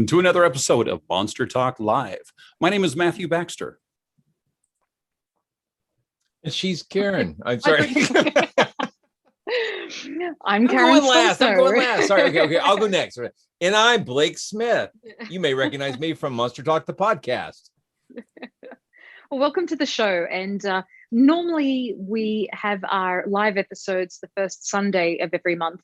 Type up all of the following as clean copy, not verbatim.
to another episode of Monster Talk Live. My name is Matthew Baxter. And she's Karen. I'm sorry. I'm Karen. I'm going last. Sorry. Okay. I'll go next. And I'm Blake Smith. You may recognize me from Monster Talk, the podcast. Well, welcome to the show. And normally we have our live episodes the first Sunday of every month.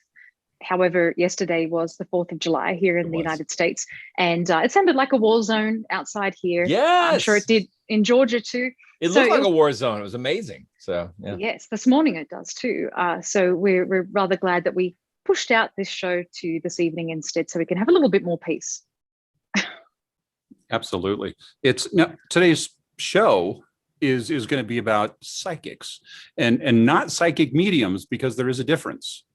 However, yesterday was the 4th of July here in the United States. And it sounded like a war zone outside here. Yes. I'm sure it did in Georgia too. It looked like a war zone. It was amazing. So, yeah. Yes, this morning it does too. So we're rather glad that we pushed out this show to this evening instead so we can have a little bit more peace. Absolutely. Today's show is going to be about psychics and not psychic mediums, because there is a difference.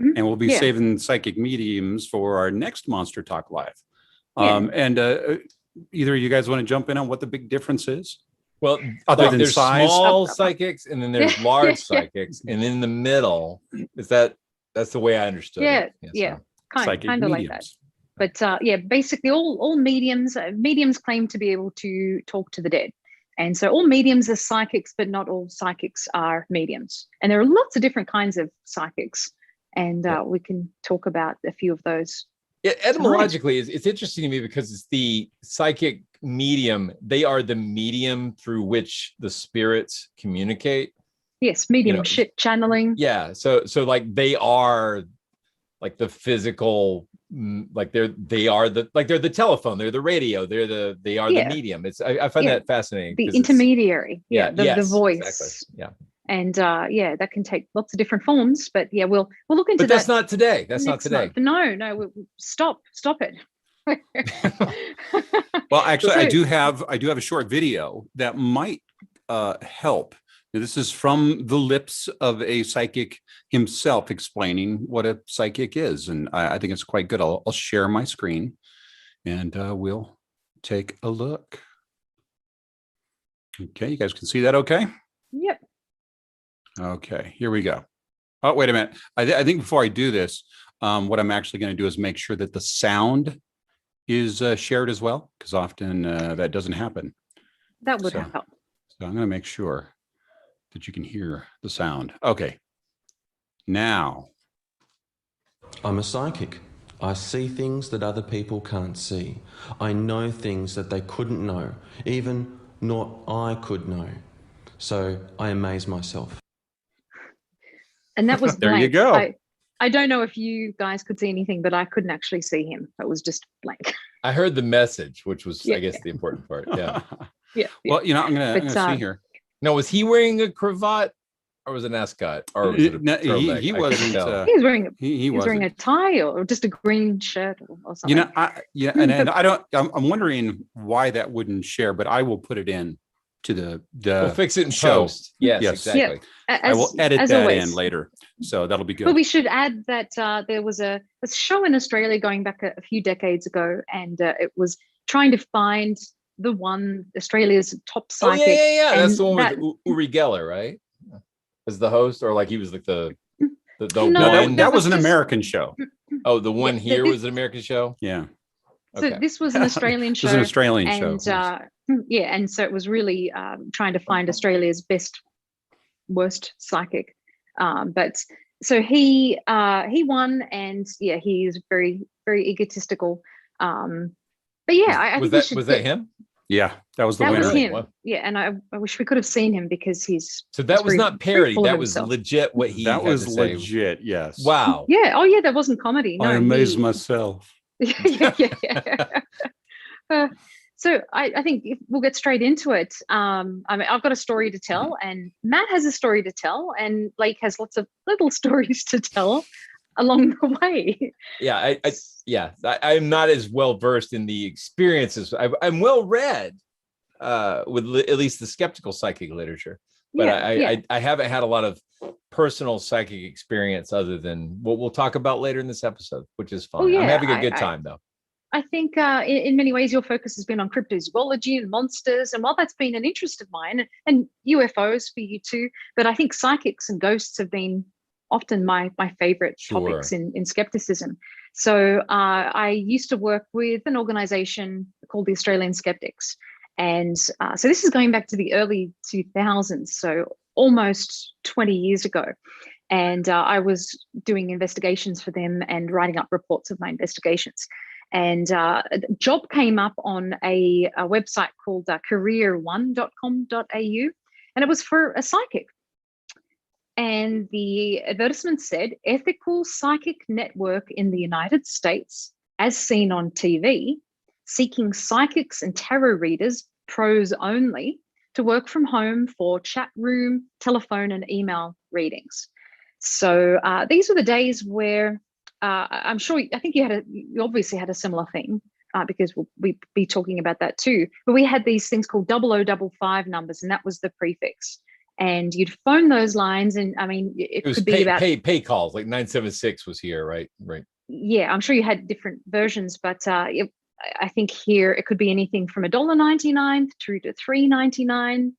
Mm-hmm. And we'll be saving psychic mediums for our next Monster Talk Live. Either of you guys want to jump in on what the big difference is? Well, other than there's size, small psychics, and then there's large psychics, and in the middle that's the way I understood it. Kind of like that. But basically all mediums claim to be able to talk to the dead. And so all mediums are psychics, but not all psychics are mediums. And there are lots of different kinds of psychics. And we can talk about a few of those. Yeah, etymologically, it's interesting to me because it's the psychic medium. They are the medium through which the spirits communicate. Yes, mediumship channeling. Yeah, so like they are like the physical, like they're the telephone, they're the radio, they are the medium. I find that fascinating. The intermediary. The voice. Exactly. Yeah. And that can take lots of different forms, but we'll look into that. But that's not today. That's not today. No, stop it. Well, actually, I do have a short video that might help. This is from the lips of a psychic himself explaining what a psychic is, and I think it's quite good. I'll share my screen, and we'll take a look. Okay, you guys can see that okay? Yep. Okay, here we go. Oh, wait a minute. I think before I do this, what I'm actually going to do is make sure that the sound is shared as well, because often that doesn't happen. That would help. So I'm going to make sure that you can hear the sound. Okay. Now. I'm a psychic. I see things that other people can't see. I know things that they couldn't know, even not I could know. So I amaze myself. And that was there blank. You go. I don't know if you guys could see anything, but I couldn't actually see him. It was just blank. I heard the message, which was, I guess, the important part. Yeah. Well, I'm gonna see here. No, was he wearing a cravat, or was it an ascot, or was it a he wasn't. He was wearing a tie or just a green shirt or something. And I'm wondering why that wouldn't share, but I will put it in to the we'll fix it in show. Post. Yes, exactly. I will edit that in later, so that'll be good. But we should add that there was a show in Australia going back a few decades ago, and it was trying to find the one Australia's top psychic. That's the one with Uri Geller, right? As the host, or like he was like the one. That was an American show. Oh, the one here was an American show. Yeah. So this was an Australian show. It was an Australian show. And so it was really trying to find Australia's worst psychic. But so he won, and he is very, very egotistical. But I think was that him? Yeah, that was the winner. That was him. Wow. Yeah, and I wish we could have seen him because he's so that was not parody. That was legit. What he that was legit. Yes. Wow. Yeah. Oh yeah, that wasn't comedy. No, I amazed myself. yeah. So I think we'll get straight into it. I've got a story to tell, and Matt has a story to tell, and Blake has lots of little stories to tell along the way. Yeah, I'm not as well versed in the experiences. I'm well read with at least the skeptical psychic literature, but I haven't had a lot of personal psychic experience other than what we'll talk about later in this episode, which is fun. I'm having a good time though. I think in many ways your focus has been on cryptozoology and monsters, and while that's been an interest of mine, and UFOs for you too, but I think psychics and ghosts have been often my favorite topics in skepticism. So I used to work with an organization called the Australian Skeptics. And so this is going back to the early 2000s, so almost 20 years ago. And I was doing investigations for them and writing up reports of my investigations. And a job came up on a website called career1.com.au, and it was for a psychic. And the advertisement said, ethical psychic network in the United States, as seen on TV, seeking psychics and tarot readers, pros only, to work from home for chat room, telephone, and email readings. So these were the days where I'm sure, I think you obviously had a similar thing, because we'll be talking about that too. But we had these things called 0055 numbers, and that was the prefix. And you'd phone those lines, and I mean, it was could be about pay calls, like 976 was here, right? Right. Yeah, I'm sure you had different versions, but I think here it could be anything from $1.99 through to $3.99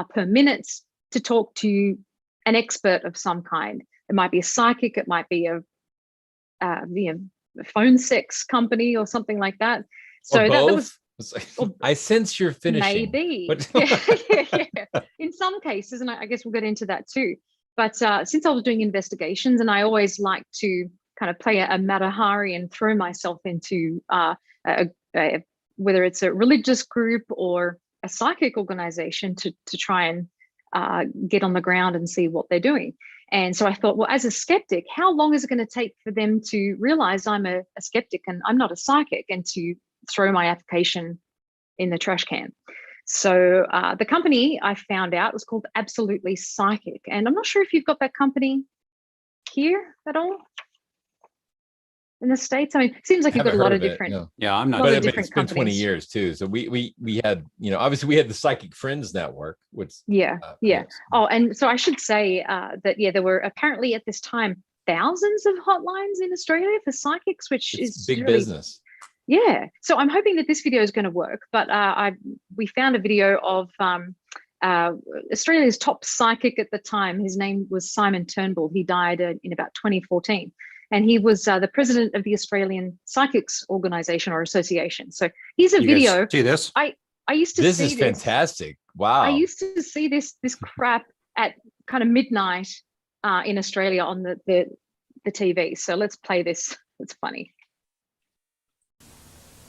per minute to talk to an expert of some kind. It might be a psychic, it might be a phone sex company or something like that. So or that both? was. I sense you're finishing. Maybe. But Yeah. In some cases, and I guess we'll get into that too. But since I was doing investigations, and I always like to kind of play a Matahari and throw myself into whether it's a religious group or a psychic organization to try and get on the ground and see what they're doing. And so I thought, well, as a skeptic, how long is it going to take for them to realize I'm a skeptic and I'm not a psychic, and to throw my application in the trash can? So the company, I found out, was called Absolutely Psychic. And I'm not sure if you've got that company here at all in the States. I mean, it seems like you've got a lot of different. No. Yeah, I'm not. But different it's been 20 companies. years too. So we had, obviously we had the Psychic Friends Network, which Yeah. Oh, and so I should say that, there were apparently at this time thousands of hotlines in Australia for psychics, which is big really, business. Yeah. So I'm hoping that this video is going to work, but we found a video of Australia's top psychic at the time. His name was Simon Turnbull. He died in about 2014. And he was the president of the Australian Psychics Organization or Association. So here's a video. See this? I used to see this. This is fantastic. Wow. I used to see this crap at kind of midnight in Australia on the TV. So let's play this. It's funny.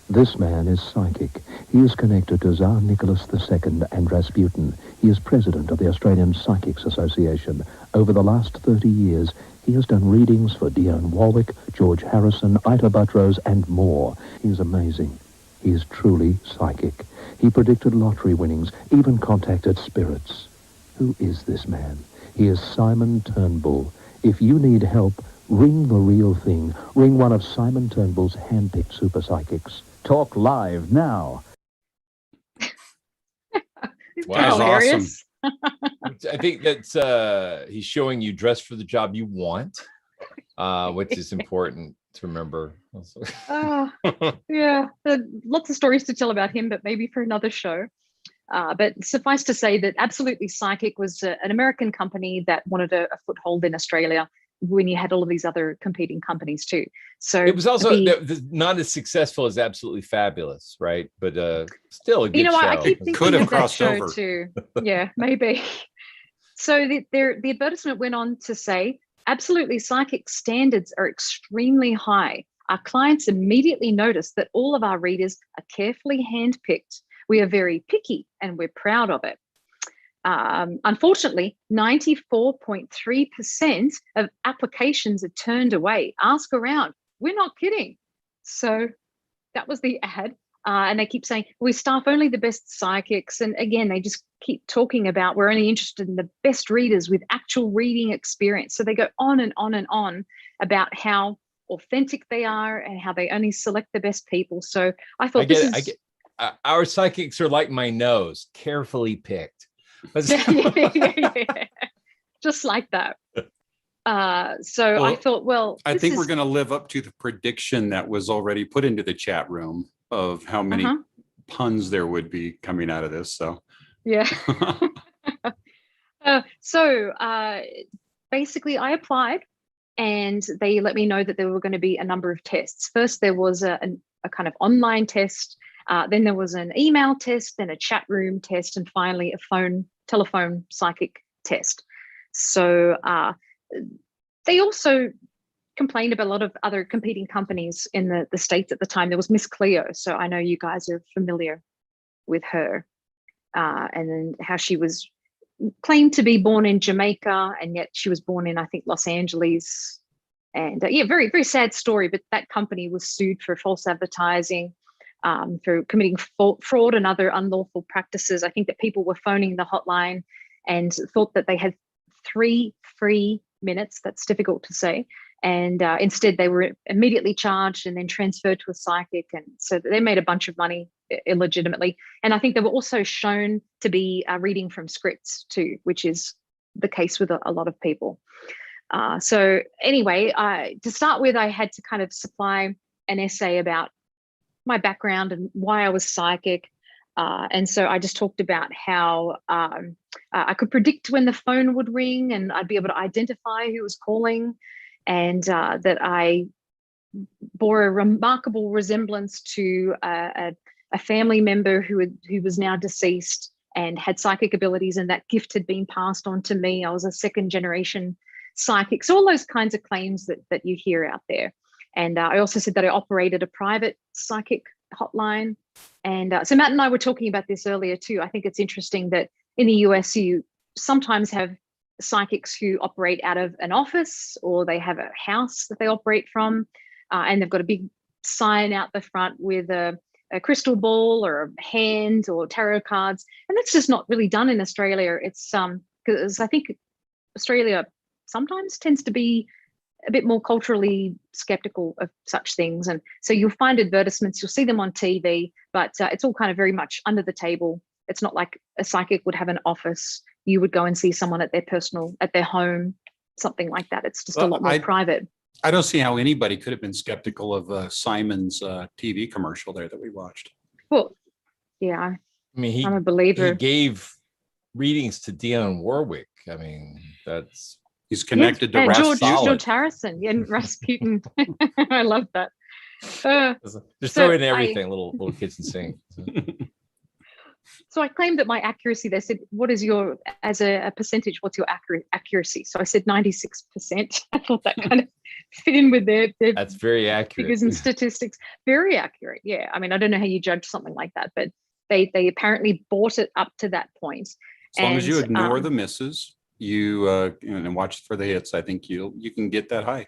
This man is psychic. He is connected to Tsar Nicholas II and Rasputin. He is president of the Australian Psychics Association. Over the last 30 years, he has done readings for Dionne Warwick, George Harrison, Ita Buttrose, and more. He is amazing. He is truly psychic. He predicted lottery winnings, even contacted spirits. Who is this man? He is Simon Turnbull. If you need help, ring the real thing. Ring one of Simon Turnbull's hand-picked super psychics. Talk live now. Wow. Hilarious. I think that's he's showing you dress for the job you want, which is important to remember. Yeah, lots of stories to tell about him, but maybe for another show. But suffice to say that Absolutely Psychic was an American company that wanted a foothold in Australia when you had all of these other competing companies too. So it was also not as successful as Absolutely Fabulous, right? But still a good show. I keep thinking Could have of that crossed show over too. Yeah, maybe. So the advertisement went on to say, Absolutely Psychic standards are extremely high. Our clients immediately notice that all of our readers are carefully handpicked. We are very picky and we're proud of it. Unfortunately, 94.3% of applications are turned away. Ask around. We're not kidding. So that was the ad. And they keep saying, we staff only the best psychics. And again, they just keep talking about we're only interested in the best readers with actual reading experience. So they go on and on and on about how authentic they are and how they only select the best people. So I thought our psychics are like my nose, carefully picked. Yeah. Just like that. So I thought, well, I think we're going to live up to the prediction that was already put into the chat room of how many puns there would be coming out of this. So yeah. Basically, I applied and they let me know that there were going to be a number of tests. First, there was a kind of online test. Then there was an email test, then a chat room test, and finally a telephone psychic test. So they also complained about a lot of other competing companies in the States at the time. There was Miss Cleo. So I know you guys are familiar with her. And then how she was claimed to be born in Jamaica, and yet she was born in, I think, Los Angeles. And yeah, very, very sad story. But that company was sued for false advertising, for committing fraud and other unlawful practices. I think that people were phoning the hotline and thought that they had 3 free minutes. That's difficult to say. And instead, they were immediately charged and then transferred to a psychic. And so they made a bunch of money illegitimately. And I think they were also shown to be reading from scripts too, which is the case with a lot of people. So anyway, to start with, I had to kind of supply an essay about my background and why I was psychic. And so I just talked about how I could predict when the phone would ring and I'd be able to identify who was calling, and that I bore a remarkable resemblance to a family member who was now deceased and had psychic abilities, and that gift had been passed on to me. I was a second generation psychic. So all those kinds of claims that you hear out there. And I also said that I operated a private psychic hotline. And so Matt and I were talking about this earlier too. I think it's interesting that in the US, you sometimes have psychics who operate out of an office, or they have a house that they operate from, and they've got a big sign out the front with a crystal ball or a hand or tarot cards. And that's just not really done in Australia. It's because I think Australia sometimes tends to be a bit more culturally skeptical of such things. And so you'll find advertisements, you'll see them on TV, but it's all kind of very much under the table. It's not like a psychic would have an office. You would go and see someone at their home, something like that. It's just a lot more private. I don't see how anybody could have been skeptical of Simon's TV commercial there that we watched. Well, yeah, I mean, I'm a believer. He gave readings to Dionne Warwick. I mean, he's connected to Rasputin. George Harrison and Rasputin. I love that. Just throw in everything, little kitchen sink. So I claimed that my accuracy, they said, what is your, as a percentage, what's your accuracy? So I said 96%. I thought that kind of fit in with their that's very accurate figures and statistics. Very accurate. Yeah. I mean, I don't know how you judge something like that, but they apparently bought it up to that point. As long as you ignore the misses, and watch for the hits, I think you can get that high.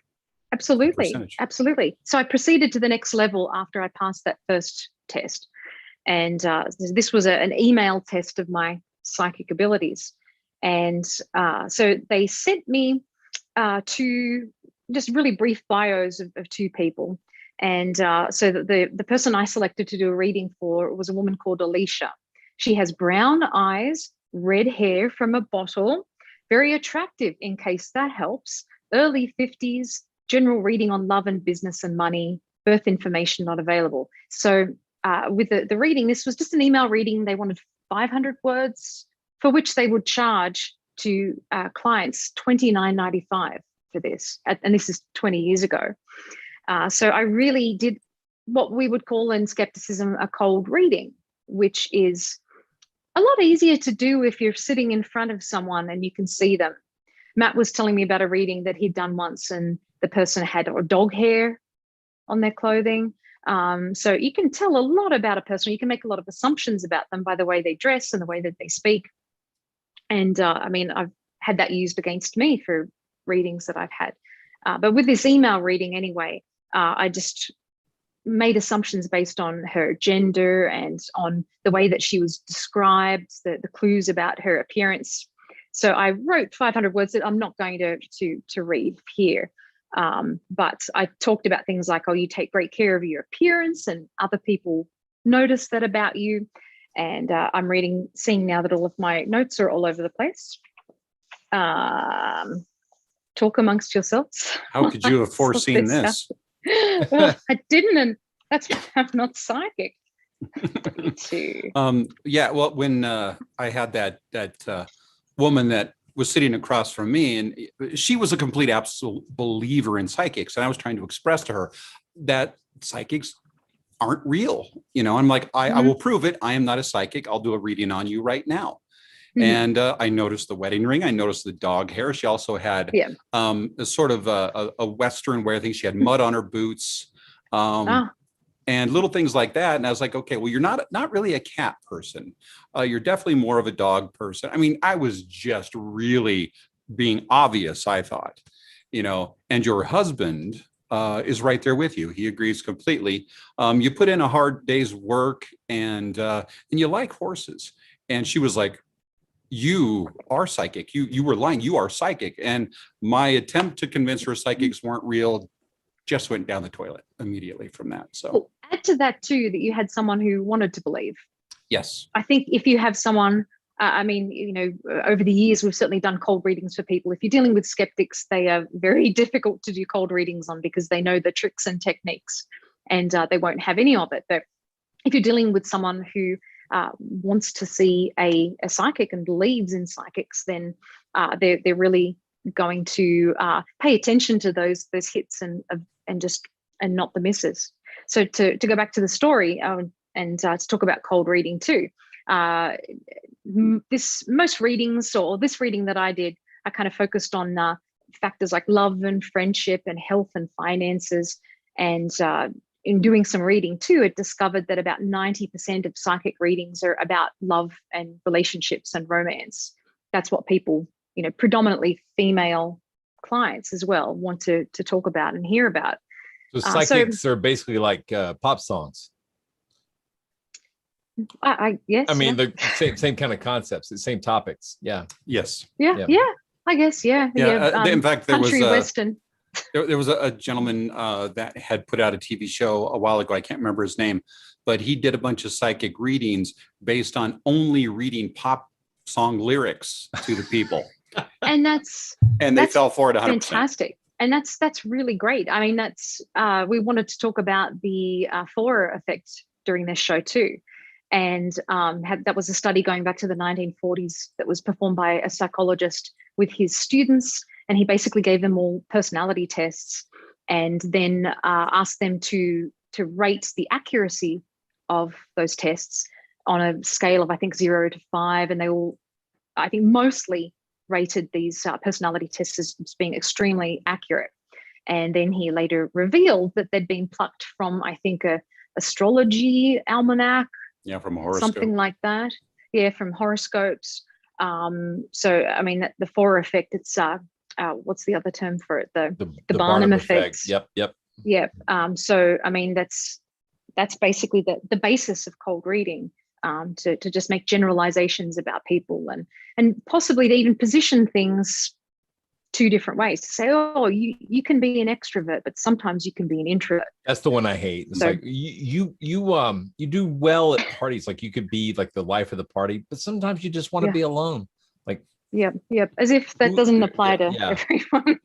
Absolutely. Absolutely. So I proceeded to the next level after I passed that first test. And this was an email test of my psychic abilities. And so they sent me two just really brief bios of 2 people. And so the person I selected to do a reading for was a woman called Alicia. She has brown eyes, red hair from a bottle, very attractive in case that helps, early 50s, general reading on love and business and money, birth information not available. So with the reading, this was just an email reading. They wanted 500 words, for which they would charge to clients $29.95 for this. And this is 20 years ago. So I really did what we would call in skepticism a cold reading, which is a lot easier to do if you're sitting in front of someone and you can see them. Matt was telling me about a reading that he'd done once, and the person had dog hair on their clothing. So you can tell a lot about a person. You can make a lot of assumptions about them by the way they dress and the way that they speak. And I mean, I've had that used against me for readings that I've had. But with this email reading anyway, I just made assumptions based on her gender and on the way that she was described, the clues about her appearance. So I wrote 500 words that I'm not going to read here. But I talked about things like, you take great care of your appearance and other people notice that about you. And I'm seeing now that all of my notes are all over the place. Talk amongst yourselves. How could you have foreseen this? Well, I didn't, and that's why I'm not psychic. Yeah, well, when I had that woman that was sitting across from me, and she was a complete absolute believer in psychics. And I was trying to express to her that psychics aren't real. I'm like, I will prove it. I am not a psychic. I'll do a reading on you right now. And I noticed the wedding ring. I noticed the dog hair. She also had a sort of a Western wear thing. She had mud on her boots. And little things like that. And I was like, okay, well, you're not really a cat person. You're definitely more of a dog person. I mean, I was just really being obvious, I thought, and your husband is right there with you. He agrees completely. You put in a hard day's work and you like horses. And she was like, you are psychic. You were lying. You are psychic. And my attempt to convince her psychics weren't real just went down the toilet immediately from that. So well, add to that too, that you had someone who wanted to believe. Yes. I think if you have someone, over the years, we've certainly done cold readings for people. If you're dealing with skeptics, they are very difficult to do cold readings on because they know the tricks and techniques and they won't have any of it. But if you're dealing with someone who wants to see a psychic and believes in psychics, then they're really going to pay attention to those hits and not the misses. So to go back to the story and to talk about cold reading too, this reading that I did, I kind of focused on factors like love and friendship and health and finances. And in doing some reading too, it discovered that about 90% of psychic readings are about love and relationships and romance. That's what people, predominantly female clients as well, want to talk about and hear about. So psychics are basically like pop songs. Yes. I mean, the same kind of concepts, the same topics. Yeah. Yes. Yeah. I guess. Yeah. In fact, there was Western. There was a gentleman that had put out a TV show a while ago. I can't remember his name, but he did a bunch of psychic readings based on only reading pop song lyrics to the people. And they fell for it 100%. Fantastic. And that's really great. I mean, we wanted to talk about the Forer effect during this show too. And that was a study going back to the 1940s that was performed by a psychologist with his students. And he basically gave them all personality tests and then asked them to rate the accuracy of those tests on a scale of, I think, 0 to 5. And they all, I think, mostly rated these personality tests as being extremely accurate. And then he later revealed that they'd been plucked from, I think, a astrology almanac. Yeah, from a horoscope. Something like that. Yeah, from horoscopes. So, I mean, the Forer effect, it's, what's the other term for it? The Barnum effect. Yep. Yeah. So, I mean, that's basically the basis of cold reading, to just make generalizations about people and possibly to even position things two different ways, to say, oh, you can be an extrovert, but sometimes you can be an introvert. That's the one I hate. It's like you do well at parties, like you could be like the life of the party, but sometimes you just want to be alone. Like as if that doesn't apply to everyone.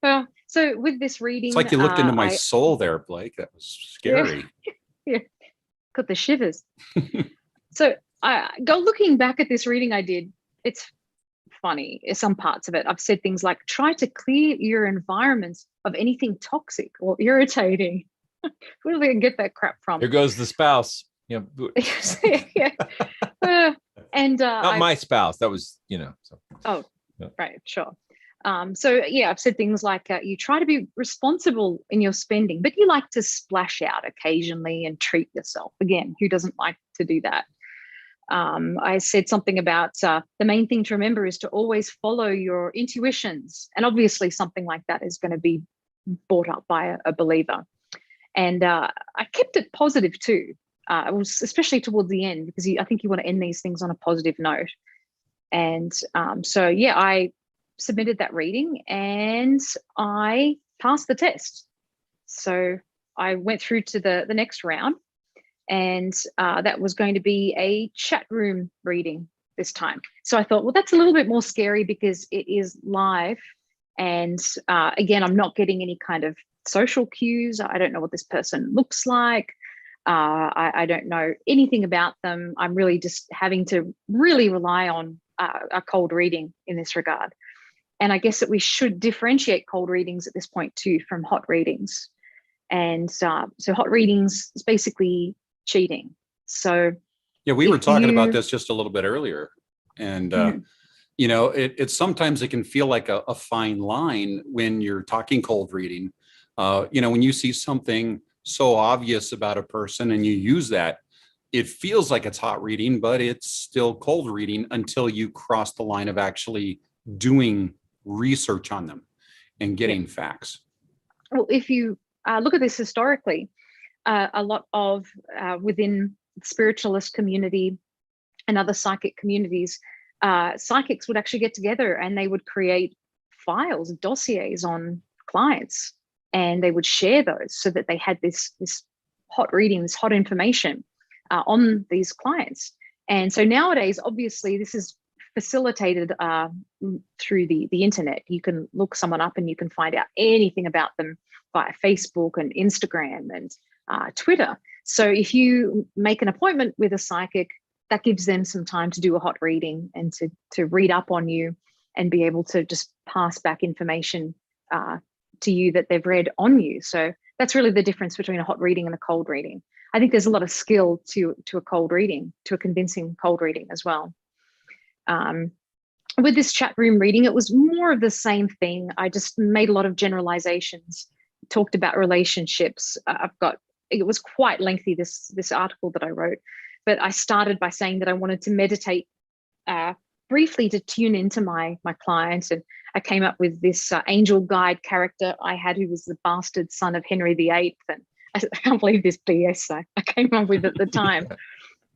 Well, so with this reading, it's like you looked into my soul there, Blake. That was scary. Yeah. Got the shivers. So I go looking back at this reading I did, it's funny. Some parts of it, I've said things like, try to clear your environments of anything toxic or irritating. Where do they get that crap from? Here goes the spouse. Yeah. Not my spouse. That was, so. Oh, yeah. Right. Sure. So I've said things like, you try to be responsible in your spending, but you like to splash out occasionally and treat yourself. Again, who doesn't like to do that? I said something about the main thing to remember is to always follow your intuitions. And obviously something like that is going to be brought up by a believer. And I kept it positive too. It was especially towards the end, because I think you want to end these things on a positive note. And I submitted that reading and I passed the test. So I went through to the next round, and that was going to be a chat room reading this time. So I thought, well, that's a little bit more scary because it is live. And again, I'm not getting any kind of social cues. I don't know what this person looks like. I don't know anything about them. I'm really just having to really rely on a cold reading in this regard. And I guess that we should differentiate cold readings at this point too from hot readings. And so hot readings is basically cheating. So yeah, we were talking about this just a little bit earlier. And, you know, it sometimes it can feel like a fine line when you're talking cold reading. You know, when you see something so obvious about a person and you use that, it feels like it's hot reading, but it's still cold reading until you cross the line of actually doing research on them and getting facts. Well, if you look at this historically, a lot of within the spiritualist community and other psychic communities, psychics would actually get together and they would create files, dossiers on clients, and they would share those so that they had this hot reading, this hot information on these clients. And so nowadays, obviously, this is facilitated through the internet. You can look someone up and you can find out anything about them via Facebook and Instagram and Twitter. So if you make an appointment with a psychic, that gives them some time to do a hot reading and to read up on you and be able to just pass back information to you that they've read on you. So that's really the difference between a hot reading and a cold reading. I think there's a lot of skill to a cold reading, to a convincing cold reading as well. With this chat room reading, it was more of the same thing. I just made a lot of generalizations, talked about relationships. It was quite lengthy, this article that I wrote, but I started by saying that I wanted to meditate briefly to tune into my client. And I came up with this angel guide character I had, who was the bastard son of Henry VIII. And I can't believe this BS I came up with at the time.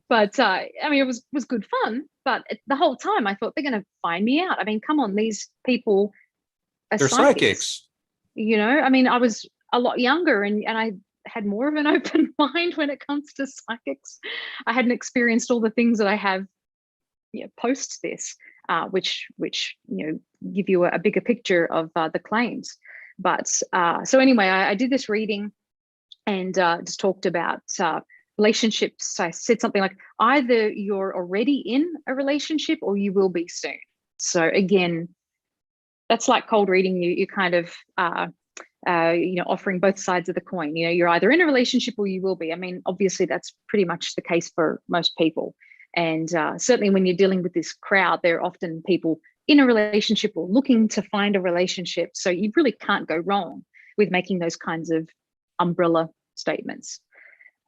But I mean, it was good fun. But the whole time I thought, they're going to find me out. I mean, come on, these people are They're psychics. You know, I mean, I was a lot younger and I had more of an open mind when it comes to psychics. I hadn't experienced all the things that I have, you know, post this, which you know, give you a bigger picture of the claims. But so anyway, I did this reading and just talked about relationships. I said something like, either you're already in a relationship or you will be soon. So again, that's like cold reading. You kind of you know, offering both sides of the coin. You know, you're either in a relationship or you will be. I mean, obviously that's pretty much the case for most people. And certainly when you're dealing with this crowd, there are often people in a relationship or looking to find a relationship. So you really can't go wrong with making those kinds of umbrella statements.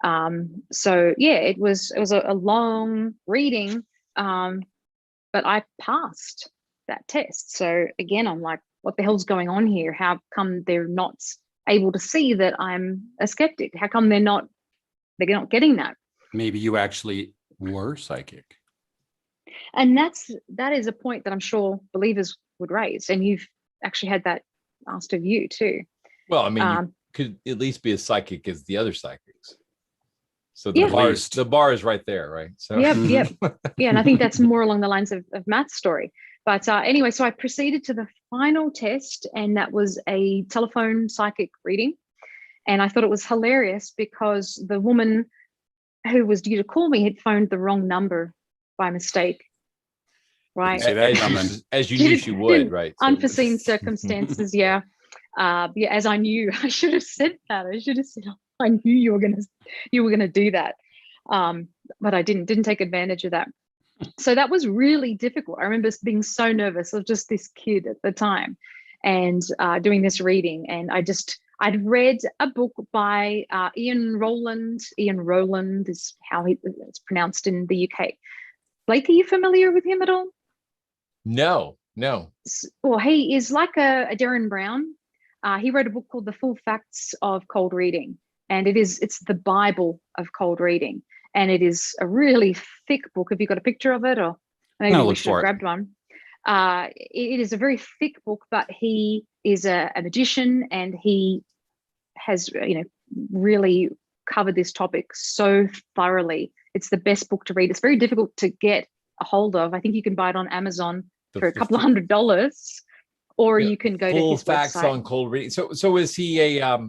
So yeah, it was a long reading, but I passed that test. So again, I'm like, what the hell's going on here? How come they're not able to see that I'm a skeptic? How come they're not getting that? Maybe you actually were psychic. And that is a point that I'm sure believers would raise. And you've actually had that asked of you too. Well, I mean, you could at least be as psychic as the other psychics. So the bar is right there, right? So yep. Yeah, and I think that's more along the lines of Matt's story. But anyway, so I proceeded to the final test, and that was a telephone psychic reading. And I thought it was hilarious because the woman who was due to call me had phoned the wrong number by mistake. Right. As you knew she would, right? Unforeseen circumstances, yeah. Yeah, as I knew, I should have said that. I should have said, I knew you were gonna do that. But I didn't take advantage of that. So that was really difficult. I remember being so nervous of just this kid at the time and doing this reading. And I'd read a book by Ian Rowland. Ian Rowland is how it's pronounced in the UK. Blake, are you familiar with him at all? No. Well, he is like a Darren Brown. He wrote a book called The Full Facts of Cold Reading. And it's the Bible of cold reading. And it is a really thick book. Have you got a picture of it? Or maybe we should have grabbed one. It is a very thick book, but he is a magician, and he has, really covered this topic so thoroughly. It's the best book to read. It's very difficult to get a hold of. I think you can buy it on Amazon for a couple of $100, or you can go to his Facts website. On cold reading. So is he a?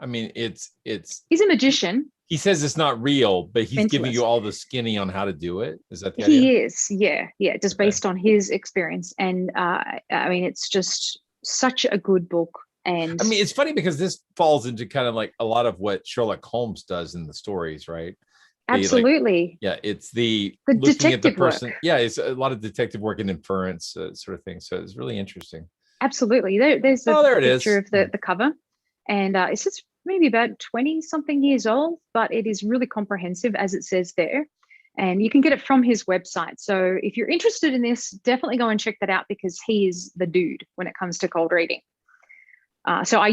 He's a magician. He says it's not real, but he's giving mentalist. you all the skinny on how to do it. Is that the idea? He is, yeah, just based on his experience. And I mean, it's just such a good book. And I mean, it's funny because this falls into kind of like a lot of what Sherlock Holmes does in the stories, right? absolutely, It's the the looking at the detective work. person. Yeah, it's a lot of detective work and inference sort of thing. So it's really interesting. Absolutely. There's a there it picture is. of the cover, and it's just maybe about 20 something years old, but it is really comprehensive, as it says there. And you can get it from his website. So if you're interested in this, definitely go and check that out, because he is the dude when it comes to cold reading. So I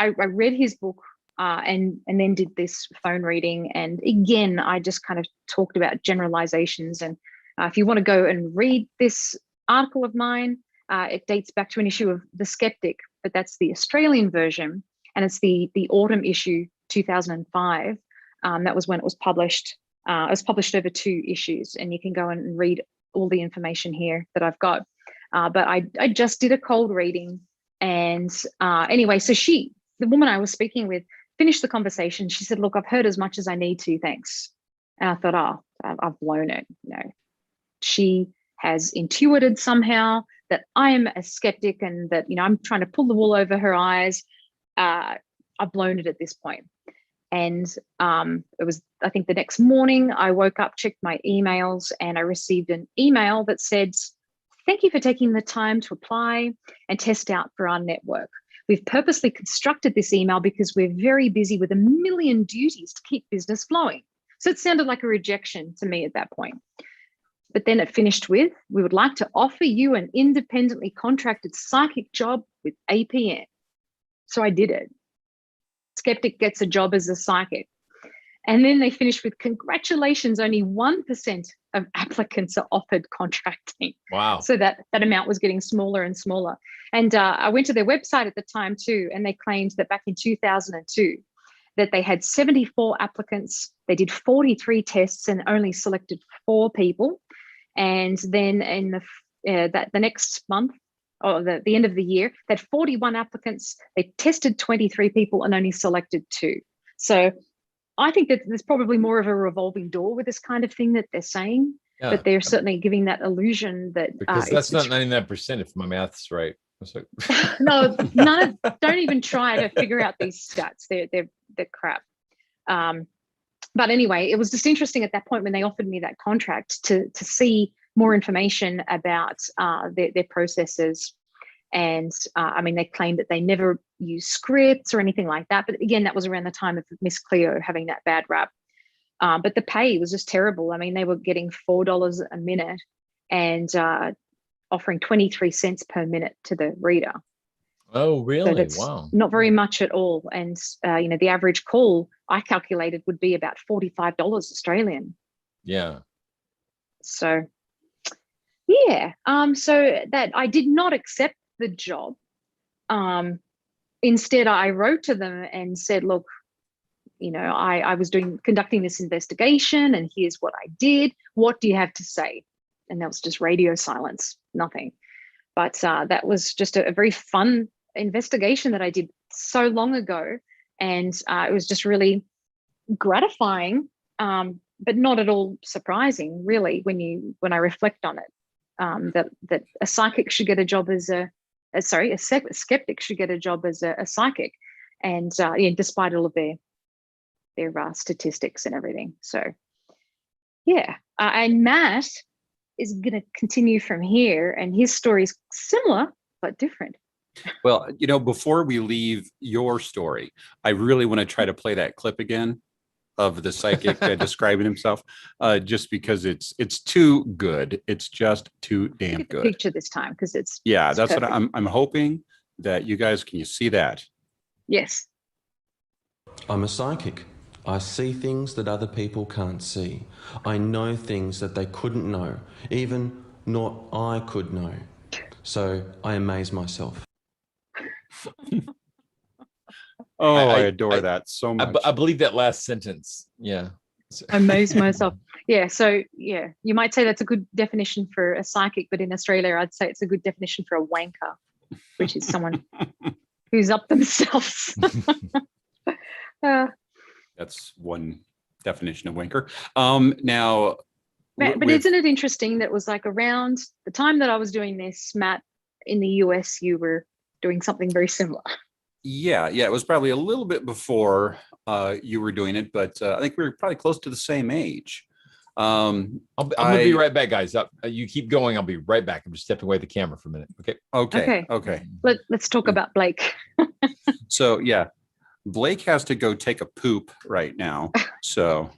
read his book and then did this phone reading. And again, I just kind of talked about generalizations. And if you want to go and read this article of mine, it dates back to an issue of The Skeptic, but that's the Australian version. And it's the autumn issue 2005. That was when it was published. It was published over 2 issues, and you can go and read all the information here that I've got. But I just did a cold reading. And anyway, so the woman I was speaking with, finished the conversation. She said, look, I've heard as much as I need to, thanks. And I thought, oh, I've blown it. She has intuited somehow that I am a skeptic, and that, I'm trying to pull the wool over her eyes. I've blown it at this point. And it was, I think, the next morning I woke up, checked my emails, and I received an email that said, thank you for taking the time to apply and test out for our network. We've purposely constructed this email because we're very busy with a million duties to keep business flowing. So it sounded like a rejection to me at that point. But then it finished with, we would like to offer you an independently contracted psychic job with APN. So I did it. Skeptic gets a job as a psychic. And then they finished with, congratulations, only 1% of applicants are offered contracting. Wow. So that amount was getting smaller and smaller. And I went to their website at the time too, and they claimed that back in 2002, that they had 74 applicants. They did 43 tests and only selected 4 people. And then in the next month, or the end of the year, they had 41 applicants. They tested 23 people and only selected 2. So I think that there's probably more of a revolving door with this kind of thing that they're saying, but they're certainly giving that illusion that because that's not 99% if my math's right. Like... no, don't even try to figure out these stats. They're crap. But anyway, it was just interesting at that point when they offered me that contract to see more information about their processes. And I mean, they claimed that they never use scripts or anything like that. But again, that was around the time of Miss Cleo having that bad rap. But the pay was just terrible. I mean, they were getting $4 a minute and offering 23 cents per minute to the reader. Oh, really? So that's wow. Not very much at all. And, the average call I calculated would be about $45 Australian. Yeah. So, yeah. So that I did not accept the job. Instead, I wrote to them and said, look, I was conducting this investigation, and here's what I did. What do you have to say? And that was just radio silence, nothing. But that was just a very fun investigation that I did so long ago. And it was just really gratifying, but not at all surprising, really, when I reflect on it, that a psychic should get a job as a skeptic should get a job as a psychic, and despite all of their statistics and everything. So yeah, and Matt is going to continue from here, and his story is similar but different. Well, before we leave your story, I really want to try to play that clip again of the psychic describing himself, just because it's too good. It's just too damn Get the good. picture this time, because it's that's perfect. what I'm hoping that you guys, can you see that? Yes. I'm a psychic. I see things that other people can't see. I know things that they couldn't know, even not I could know. So I amaze myself. Oh, I adore that so much. I believe that last sentence. Yeah. Amaze myself. Yeah. So yeah, you might say that's a good definition for a psychic, but in Australia, I'd say it's a good definition for a wanker, which is someone who's up themselves. That's one definition of winker. Now, but isn't it interesting that was like around the time that I was doing this, Matt, in the US, you were doing something very similar? Yeah, it was probably a little bit before you were doing it, but I think we were probably close to the same age. I'm gonna be right back, guys. You keep going. I'll be right back. I'm just stepping away the camera for a minute. Okay. Let's talk about Blake. So yeah, Blake has to go take a poop right now. So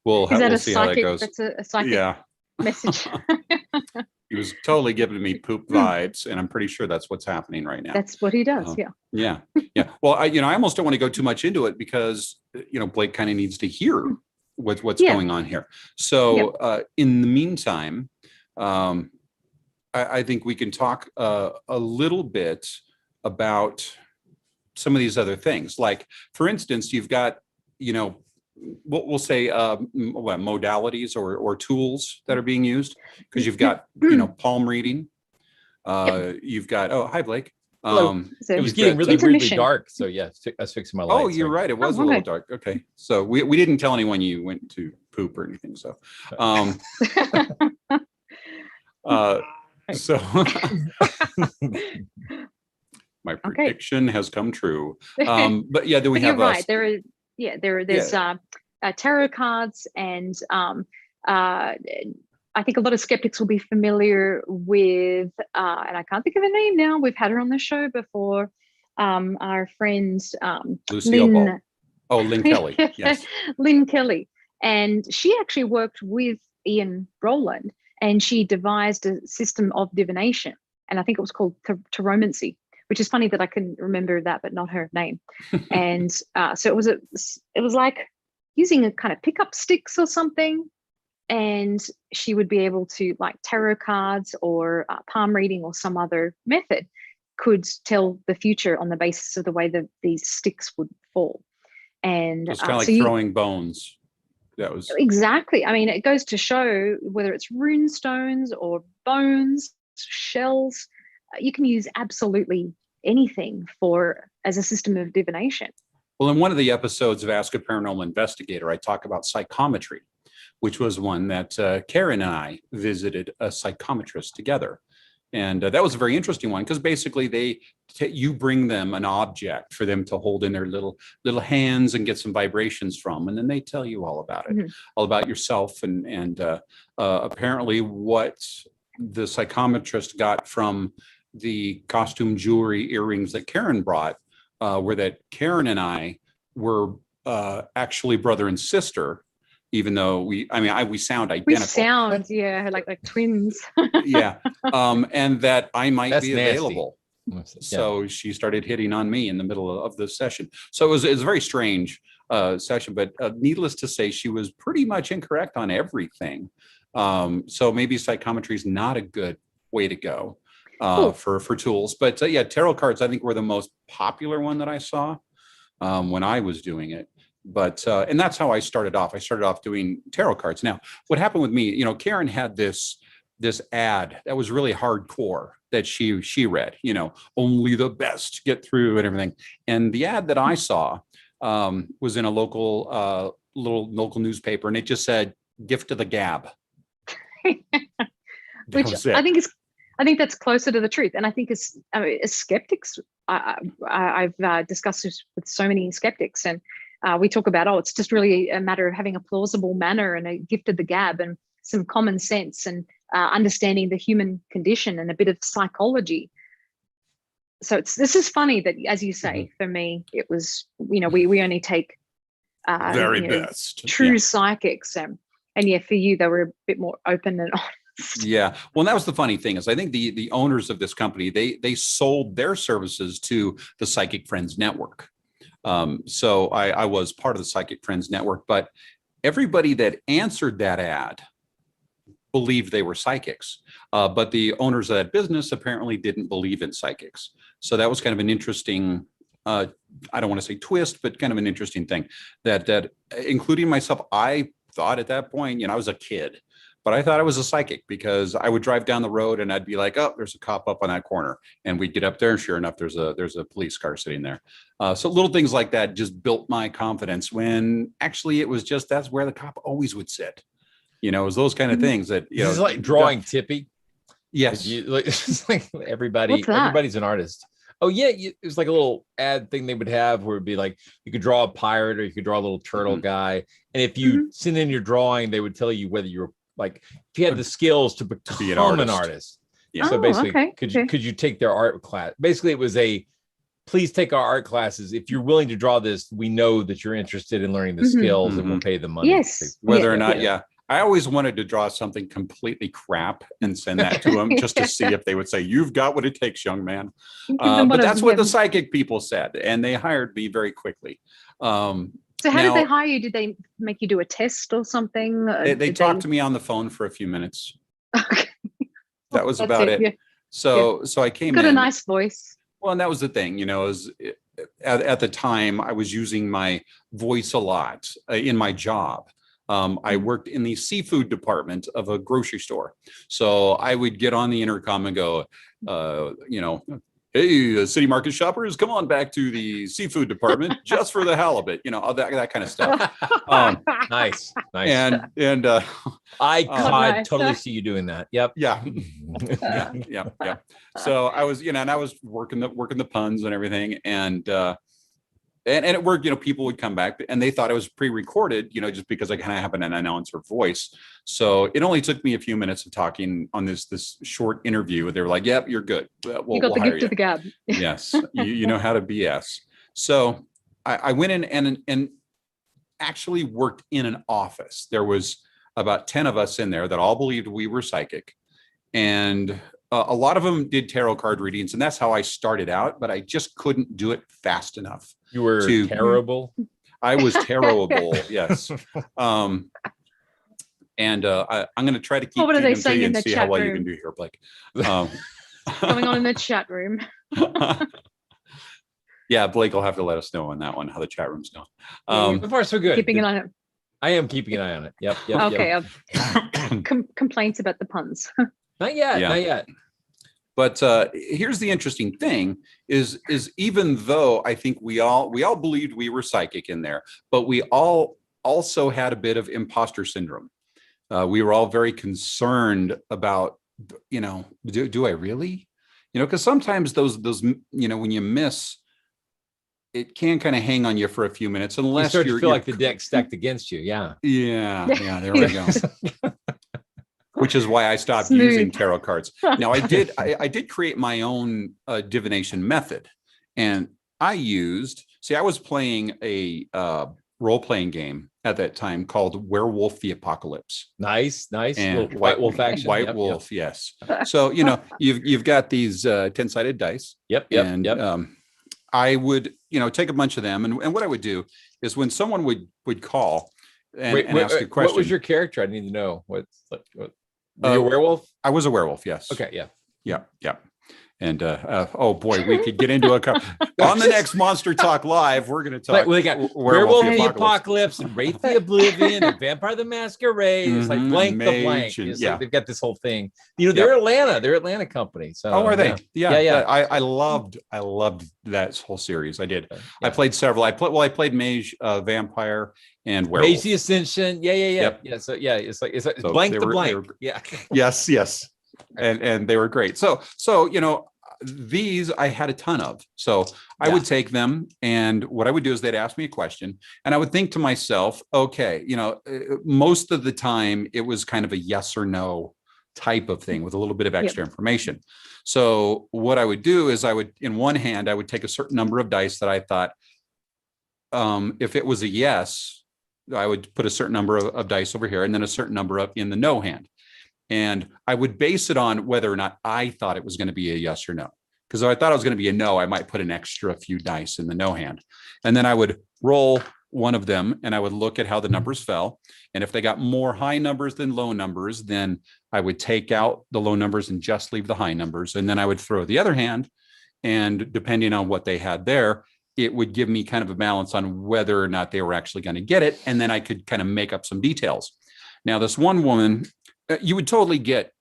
we'll see how that goes. That's a psychic message. He was totally giving me poop vibes, and I'm pretty sure that's what's happening right now. That's what he does. Yeah. Well, I almost don't want to go too much into it because Blake kind of needs to hear what's going on here. So in the meantime, I think we can talk a little bit about some of these other things. Like, for instance, you've got, we'll say modalities or tools that are being used, because you've got, palm reading. You've got, hi, Blake. It was getting really weirdly dark. So yeah, I was fixing my lights. Oh, you're right. It was a little dark. Okay. So we didn't tell anyone you went to poop or anything. So, my prediction has come true. But yeah, do we have? You're right. There's tarot cards, and I think a lot of skeptics will be familiar with, and I can't think of her name now. We've had her on the show before. Our friend Lynn Kelly. Yes, Lynn Kelly, and she actually worked with Ian Rowland, and she devised a system of divination, and I think it was called taromancy, which is funny that I can remember that, but not her name. And so it was like using a kind of pickup sticks or something. And she would be able to, like tarot cards or palm reading or some other method, could tell the future on the basis of the way that these sticks would fall. And it's kind of like throwing bones. That was exactly. I mean, it goes to show whether it's rune stones or bones, shells, you can use absolutely anything as a system of divination. Well, in one of the episodes of Ask a Paranormal Investigator, I talk about psychometry, which was one that Karen and I visited a psychometrist together. And that was a very interesting one, because basically you bring them an object for them to hold in their little hands and get some vibrations from, and then they tell you all about it, all about yourself. And apparently what the psychometrist got from the costume, jewelry, earrings that Karen brought were that Karen and I were actually brother and sister, even though we sound identical. We sound, like twins. Yeah. And that I might That's be available. Nasty. So she started hitting on me in the middle of the session. So it was a very strange session, but needless to say, she was pretty much incorrect on everything. So maybe psychometry is not a good way to go for tools. But tarot cards, I think, were the most popular one that I saw when I was doing it. But and that's how I started off. I started off doing tarot cards. Now, what happened with me, Karen had this ad that was really hardcore that she read, only the best get through and everything. And the ad that I saw was in a local local newspaper, and it just said "gift of the gab," which I think that's closer to the truth. And I think as skeptics, I've discussed this with so many skeptics, and we talk about, it's just really a matter of having a plausible manner and a gift of the gab and some common sense and understanding the human condition and a bit of psychology. So this is funny that, as you say, for me, it was, we only take very best true psychics. And for you, they were a bit more open and honest. Yeah. Well, that was the funny thing, is I think the owners of this company, they sold their services to the Psychic Friends Network. So I was part of the Psychic Friends Network, but everybody that answered that ad believed they were psychics. But the owners of that business apparently didn't believe in psychics. So that was kind of an interesting, I don't want to say twist, but kind of an interesting thing that including myself, I thought at that point, I was a kid, but I thought I was a psychic because I would drive down the road and I'd be like, oh, there's a cop up on that corner. And we'd get up there and sure enough, there's a police car sitting there. So little things like that just built my confidence when actually it was just, that's where the cop always would sit. You know, it was those kind of things that, you know. This is like drawing Tippy. Yes. It's like everybody's an artist. Oh yeah, it was like a little ad thing they would have where it'd be like you could draw a pirate or you could draw a little turtle guy, and if you send in your drawing, they would tell you whether you were like if you had the skills to become an artist. Yeah. So basically, could you take their art class? Basically, it was please take our art classes. If you're willing to draw this, we know that you're interested in learning the skills and we'll pay the money. Yes. Whether or not, I always wanted to draw something completely crap and send that to them just to see if they would say, you've got what it takes, young man. But that's what the psychic people said. And they hired me very quickly. So how did they hire you? Did they make you do a test or something? They talked to me on the phone for a few minutes. Okay. That was about it. Yeah. So I came in. Got a nice voice. Well, and that was the thing, you know, at the time I was using my voice a lot in my job. I worked in the seafood department of a grocery store. So I would get on the intercom and go, you know, hey, city market shoppers, come on back to the seafood department just for the halibut, you know, that kind of stuff. Nice. And I totally see you doing that. Yep. Yeah. Yeah. So I was, you know, and I was working the puns and everything. And it worked, you know, people would come back and they thought it was pre-recorded, you know, just because I kind of have an announcer voice. So it only took me a few minutes of talking on this short interview. They were like, yep, you're good. You got the gift of the gab. Yes. You know how to BS. So I went in and actually worked in an office. There was about 10 of us in there that all believed we were psychic. And a lot of them did tarot card readings, and that's how I started out, but I just couldn't do it fast enough. You were terrible. I was terrible. Yes. I'm going to try to keep what are they saying you in and the see chat how well room? you can do here, Blake. Going on in the chat room. Yeah, Blake will have to let us know on that one, how the chat room's going. So far, so good. Keeping an eye on it. I am keeping an eye on it. Yep. Okay. Complaints about the puns. Not yet. But here's the interesting thing is even though I think we all believed we were psychic in there, but we all also had a bit of imposter syndrome. We were all very concerned about, you know, do I really? You know, because sometimes those, you know, when you miss, it can kind of hang on you for a few minutes unless you start to feel like the deck's stacked against you. Yeah. Yeah. There we go. Which is why I stopped using tarot cards. Now I did create my own divination method, and I was playing a role-playing game at that time called Werewolf the Apocalypse. Nice. And White Wolf action. White Wolf, yes. So, you know, you've got these 10-sided dice. Yep. I would, you know, take a bunch of them, and what I would do is when someone would call and ask a question. What was your character? I need to know. What were you a werewolf? I was a werewolf, yes. Okay, yeah. And oh boy, we could get into a on the next Monster Talk Live. We're going to talk. They got Werewolf the Apocalypse and Wraith the Oblivion and Vampire the Masquerade. It's like blank the blank. Like they've got this whole thing. You know, they're Atlanta. They're Atlanta company. So are they? Yeah. I loved that whole series. I did. I played several. I played Mage, Vampire, and Werewolf. Mage the Ascension. Yeah. So it's blank the blank. Yes. And they were great. So, you know, these I had a ton of. So I would take them, and what I would do is they'd ask me a question, and I would think to myself, okay, you know, most of the time it was kind of a yes or no type of thing with a little bit of extra information. So what I would do is in one hand, I would take a certain number of dice that I thought, if it was a yes, I would put a certain number of dice over here, and then a certain number up in the no hand. And I would base it on whether or not I thought it was going to be a yes or no. Because if I thought it was going to be a no, I might put an extra few dice in the no hand. And then I would roll one of them, and I would look at how the numbers fell. And if they got more high numbers than low numbers, then I would take out the low numbers and just leave the high numbers. And then I would throw the other hand. And depending on what they had there, it would give me kind of a balance on whether or not they were actually going to get it. And then I could kind of make up some details. Now, this one woman, You would totally get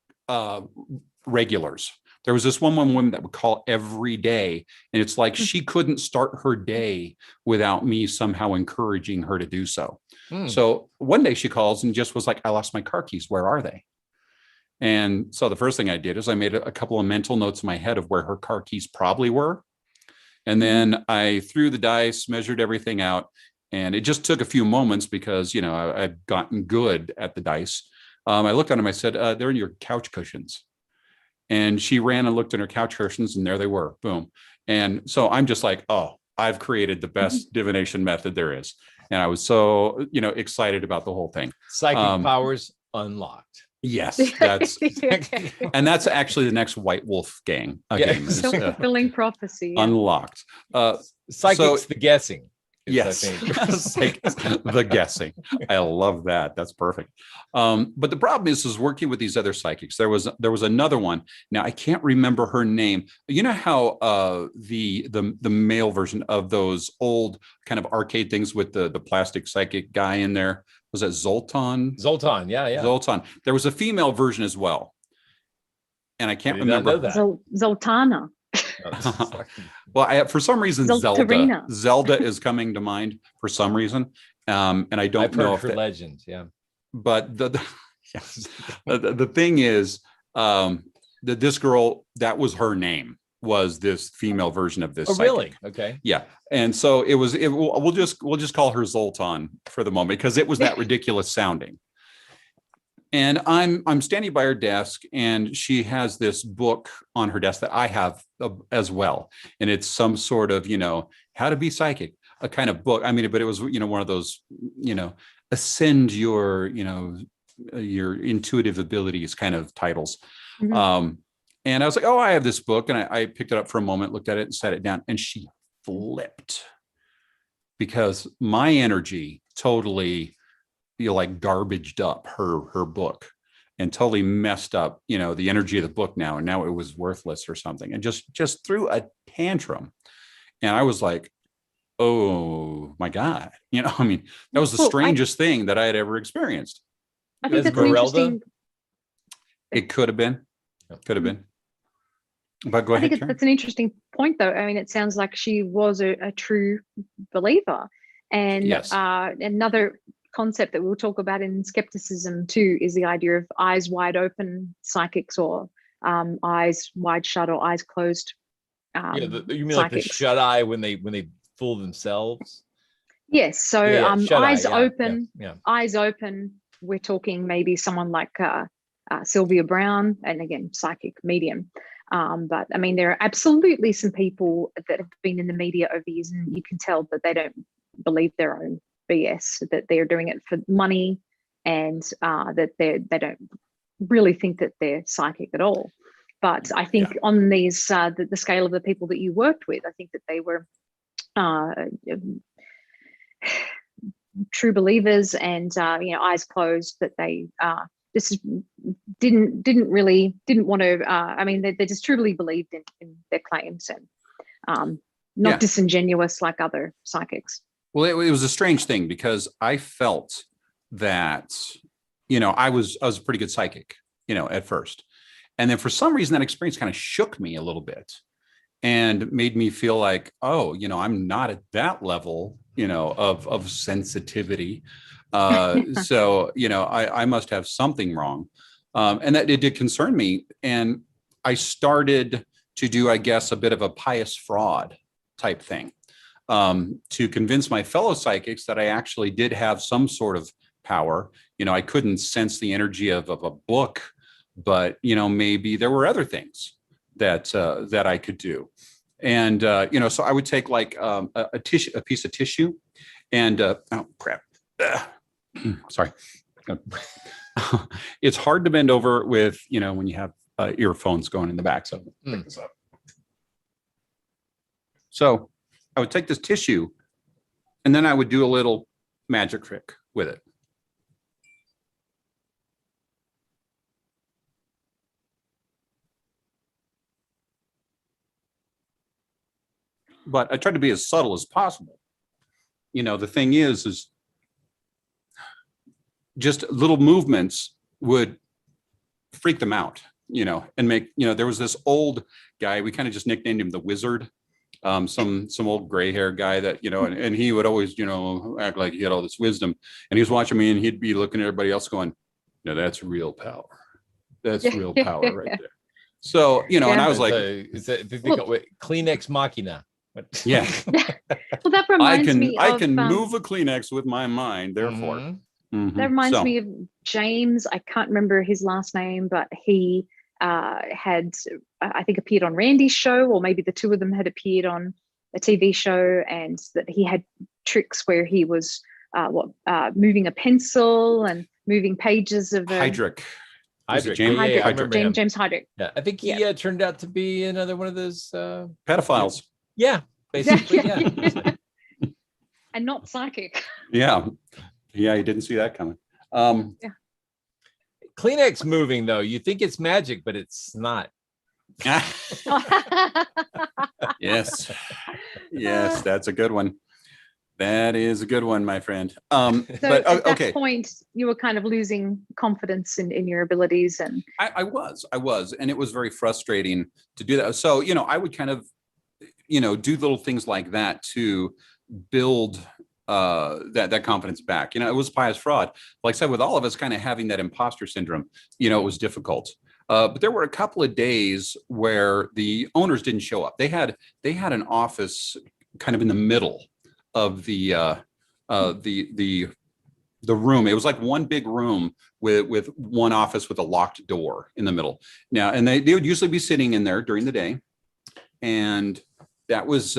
regulars. There was this one woman that would call every day, and it's like she couldn't start her day without me somehow encouraging her to do so. So one day she calls and just was like, I lost my car keys. Where are they? And so the first thing I did is I made a couple of mental notes in my head of where her car keys probably were. And then I threw the dice, measured everything out. And it just took a few moments because, I'd gotten good at the dice. I looked at them. I said, they're in your couch cushions. And she ran and looked in her couch cushions, and there they were. Boom. And so I'm just like, oh, I've created the best divination method there is. And I was so, excited about the whole thing. Psychic powers unlocked. Yes, and that's actually the next White Wolf game. Self-fulfilling prophecy. Unlocked. Psychic's the guessing. Yes, the guessing. I love that. That's perfect. But the problem is working with these other psychics. There was another one. Now I can't remember her name. You know how the male version of those old kind of arcade things with the plastic psychic guy in there, was that Zoltan? Zoltan, yeah. Zoltan. There was a female version as well, and I can't remember that. Zoltana. Well, for some reason, Zoltarina. Zelda is coming to mind for some reason, and I don't know if her legend. Yeah, but the thing is, this girl, that was her name, was this female version of this. Oh, psychic. Really? Okay. Yeah, and so we'll just call her Zoltan for the moment because it was that ridiculous sounding. And I'm standing by her desk, and she has this book on her desk that I have as well. And it's some sort of, how to be psychic, a kind of book. I mean, but it was, one of those, ascend your, your intuitive abilities kind of titles. Mm-hmm. And I was like, oh, I have this book. And I picked it up for a moment, looked at it and set it down. And she flipped because my energy totally like garbaged up her book and totally messed up, the energy of the book now. And now it was worthless or something, and just threw a tantrum. And I was like, oh my God, I mean, that was the strangest thing that I had ever experienced. I think that's interesting. It could have been, but go ahead. I think that's an interesting point though. I mean, it sounds like she was a true believer. And yes. Another concept that we'll talk about in skepticism too is the idea of eyes wide open psychics, or eyes wide shut or eyes closed. You mean psychics. Like the shut eye when they fool themselves? Yes. So eyes open. Yeah. Eyes open. We're talking maybe someone like Sylvia Brown, and again, psychic medium. But I mean, there are absolutely some people that have been in the media over the years, and you can tell that they don't believe their own BS, that they're doing it for money, and that they don't really think that they're psychic at all. But I think on these the scale of the people that you worked with, I think that they were true believers, and eyes closed, that they just didn't want to. I mean, they just truly believed in their claims, and not disingenuous like other psychics. Well, it was a strange thing because I felt that, I was a pretty good psychic, at first. And then for some reason, that experience kind of shook me a little bit and made me feel like, oh, I'm not at that level, of sensitivity. So, I must have something wrong. And that it did concern me. And I started to do, I guess, a bit of a pious fraud type thing. To convince my fellow psychics that I actually did have some sort of power. I couldn't sense the energy of a book, but maybe there were other things that I could do. And so I would take like a piece of tissue, and oh crap, sorry. It's hard to bend over with when you have earphones going in the back. So pick this up. So I would take this tissue, and then I would do a little magic trick with it. But I tried to be as subtle as possible. The thing is just little movements would freak them out, you know, and make, you know, there was this old guy, we kind of just nicknamed him the Wizard. Some old gray hair guy that, you know, and he would always, you know, act like he had all this wisdom, and he was watching me and he'd be looking at everybody else going, no, that's real power. That's real power right there. So, you know, and I was like, Kleenex machina. yeah, Well, that reminds me I of, can move a Kleenex with my mind, therefore. that reminds me of James. I can't remember his last name, but he had, I think, appeared on Randy's show, or maybe the two of them had appeared on a TV show, and that he had tricks where he was moving a pencil and moving pages of Hydrick. James Hydrick. Yeah, I think he turned out to be another one of those Pedophiles. Yeah, basically, yeah. And not psychic. Yeah, you didn't see that coming. Kleenex moving, though, you think it's magic, but it's not. Yes, that's a good one. That is a good one, my friend. So but at okay, that point, you were kind of losing confidence in your abilities, and I was, and it was very frustrating to do that. So, you know, I would kind of, you know, do little things like that to build that confidence back. You know, it was Pious Fraud. Like I said, with all of us kind of having that imposter syndrome, you know, it was difficult. But there were a couple of days where the owners didn't show up. They had an office kind of in the middle of the room. It was like one big room with one office with a locked door in the middle. Now, and they would usually be sitting in there during the day, and that was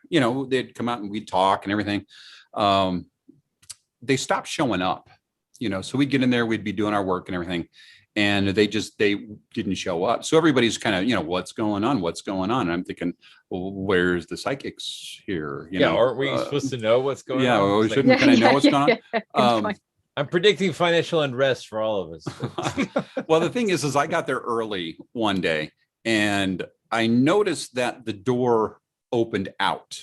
you know, they'd come out and we'd talk and everything. They stopped showing up, you know, so we'd get in there, we'd be doing our work and everything, and they didn't show up. So everybody's kind of, you know, what's going on? And I'm thinking, well, where's the psychics here? You know, aren't we supposed to know what's going on? Yeah, well, we shouldn't kind of know what's going on. I'm predicting financial unrest for all of us. Well, the thing is I got there early one day, and I noticed that the door opened out.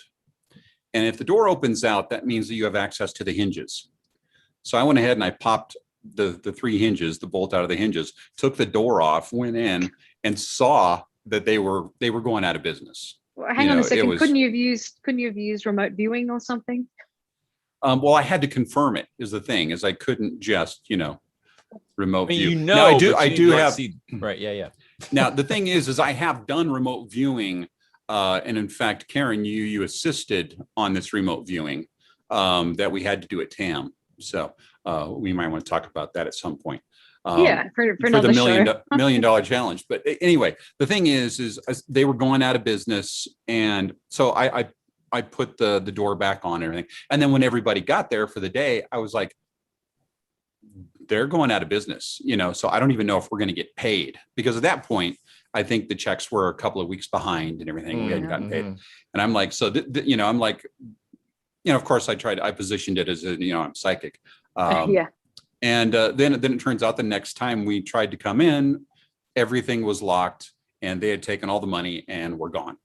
And if the door opens out, that means that you have access to the hinges. So I went ahead and I popped the three hinges, the bolt out of the hinges, took the door off, went in, and saw that they were going out of business. Well, hang on a second. Couldn't you have used remote viewing or something? Well, I had to confirm it, is the thing, is I couldn't just, you know, remote view. You know, now, I do have right. Yeah. Now the thing is I have done remote viewing. And in fact, Karen, you assisted on this remote viewing that we had to do at TAM. So we might want to talk about that at some point. For another the $1 million challenge. But anyway, the thing is they were going out of business, and so I put the door back on and everything. And then when everybody got there for the day, I was like, they're going out of business, you know. So I don't even know if we're going to get paid, because at that point, I think the checks were a couple of weeks behind and everything. We hadn't gotten paid. And I'm like, so, you know, I'm like, you know, of course I positioned it as a, you know, I'm psychic. And then it turns out the next time we tried to come in, everything was locked and they had taken all the money and were gone.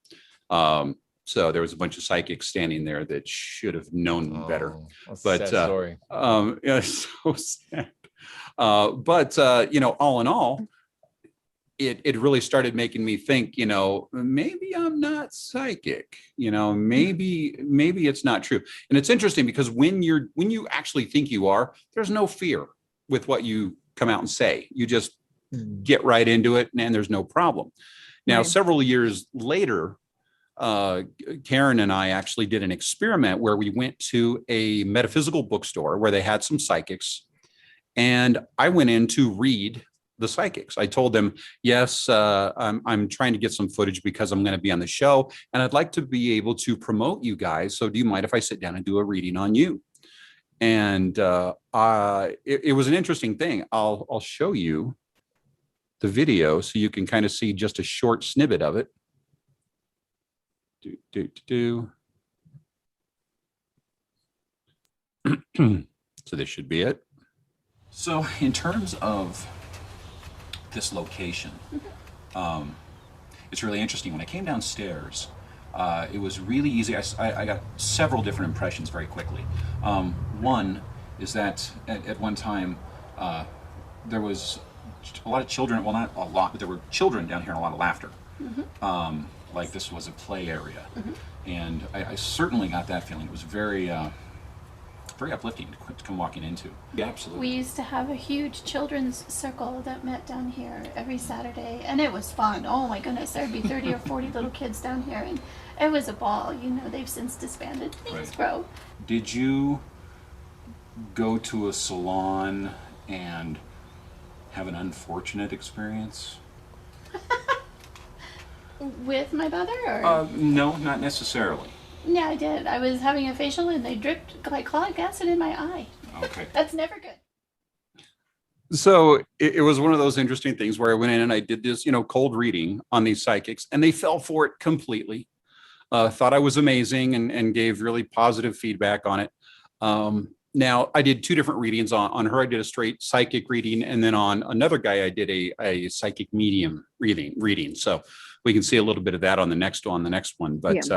So there was a bunch of psychics standing there that should have known better. But sad story. Yeah, so sad. But you know, all in all, it really started making me think, you know, maybe I'm not psychic, you know, maybe it's not true. And it's interesting because when you actually think you are, there's no fear with what you come out and say. You just get right into it and there's no problem. Now, several years later, Karen and I actually did an experiment where we went to a metaphysical bookstore where they had some psychics, and I went in to read the psychics. I told them, yes, I'm trying to get some footage because I'm going to be on the show, and I'd like to be able to promote you guys. So do you mind if I sit down and do a reading on you? And it was an interesting thing. I'll show you the video so you can kind of see just a short snippet of it. So this should be it. So in terms of this location, it's really interesting. When I came downstairs, it was really easy. I got several different impressions very quickly. One is that at one time there was a lot of children, well, not a lot, but there were children down here and a lot of laughter. Like this was a play area. And I certainly got that feeling. It was very, very uplifting to come walking into. Yeah, absolutely. We used to have a huge children's circle that met down here every Saturday, and it was fun. Oh my goodness, there'd be 30 or 40 little kids down here, and it was a ball. You know, they've since disbanded. Things grow. Did you go to a salon and have an unfortunate experience? With my brother, or? No, not necessarily. Yeah, I did. I was having a facial, and they dripped glycolic acid in my eye. Okay. That's never good. So it was one of those interesting things where I went in and I did this, cold reading on these psychics, and they fell for it completely. Thought I was amazing and gave really positive feedback on it. Now I did 2 different readings on her. I did a straight psychic reading, and then on another guy, I did a psychic medium reading. So we can see a little bit of that on the next one. But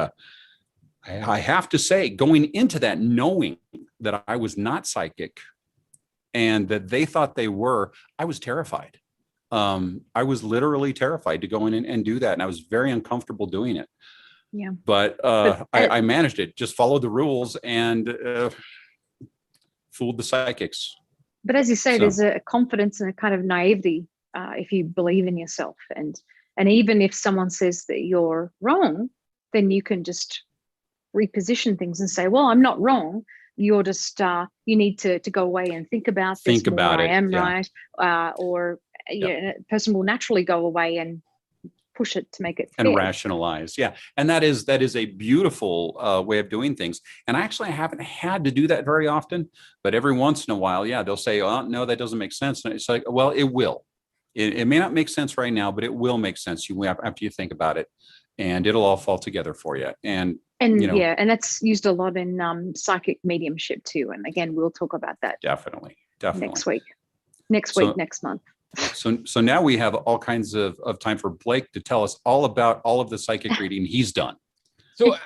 I have to say, going into that, knowing that I was not psychic and that they thought they were, I was terrified. I was literally terrified to go in and do that. And I was very uncomfortable doing it. Yeah. But I managed it, just followed the rules and fooled the psychics. But as you say, there's a confidence and a kind of naivety if you believe in yourself. And even if someone says that you're wrong, then you can just reposition things and say, well, I'm not wrong. You're just, you need to go away and think about this. Think about it. I am right. Or a person will naturally go away and push it to make it fair. And rationalize. Yeah. And that is a beautiful way of doing things. And actually, I haven't had to do that very often, but every once in a while, they'll say, oh, no, that doesn't make sense. And it's like, well, it will. It may not make sense right now, but it will make sense after you think about it, and it'll all fall together for you. And and that's used a lot in psychic mediumship too. And again, we'll talk about that definitely next week, next month. So now we have all kinds of time for Blake to tell us all about all of the psychic reading he's done. So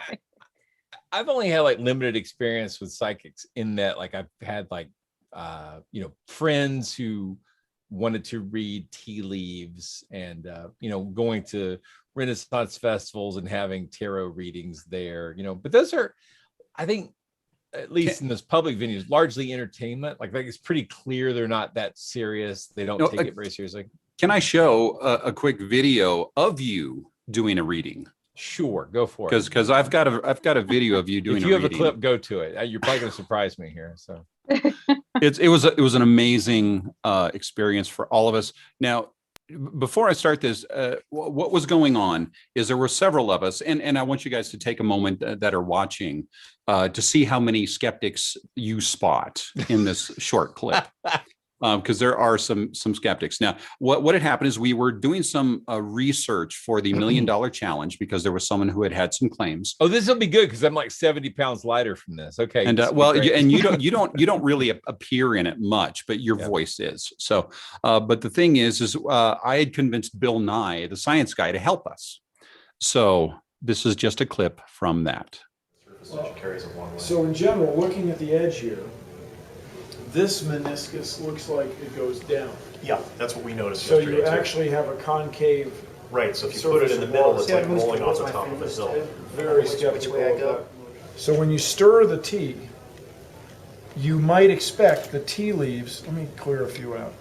I've only had like limited experience with psychics in that, like I've had like, friends who wanted to read tea leaves and, going to Renaissance festivals and having tarot readings there, but those are, I think, at least in those public venues, largely entertainment. Like it's pretty clear they're not that serious. They don't take it very seriously. Can I show a quick video of you doing a reading? Sure, go for it. Because I've got a video of you doing. If you have a clip, go to it. You're probably going to surprise me here. So it was an amazing experience for all of us. Now, before I start this, what was going on is there were several of us, and I want you guys to take a moment that are watching to see how many skeptics you spot in this short clip. Because there are some skeptics. Now, what had happened is we were doing some research for the $1 Million Challenge because there was someone who had some claims. Oh, this will be good because I'm like 70 pounds lighter from this. Okay. And you don't really appear in it much, but your voice is. So, but the thing is I had convinced Bill Nye, the science guy, to help us. So this is just a clip from that. So in general, looking at the edge here, this meniscus looks like it goes down. Yeah, that's what we noticed. So you actually have a concave. Right, so if you put it in the middle, it's like rolling off the top of a hill. Very skeptical of that. So when you stir the tea, you might expect the tea leaves, let me clear a few out.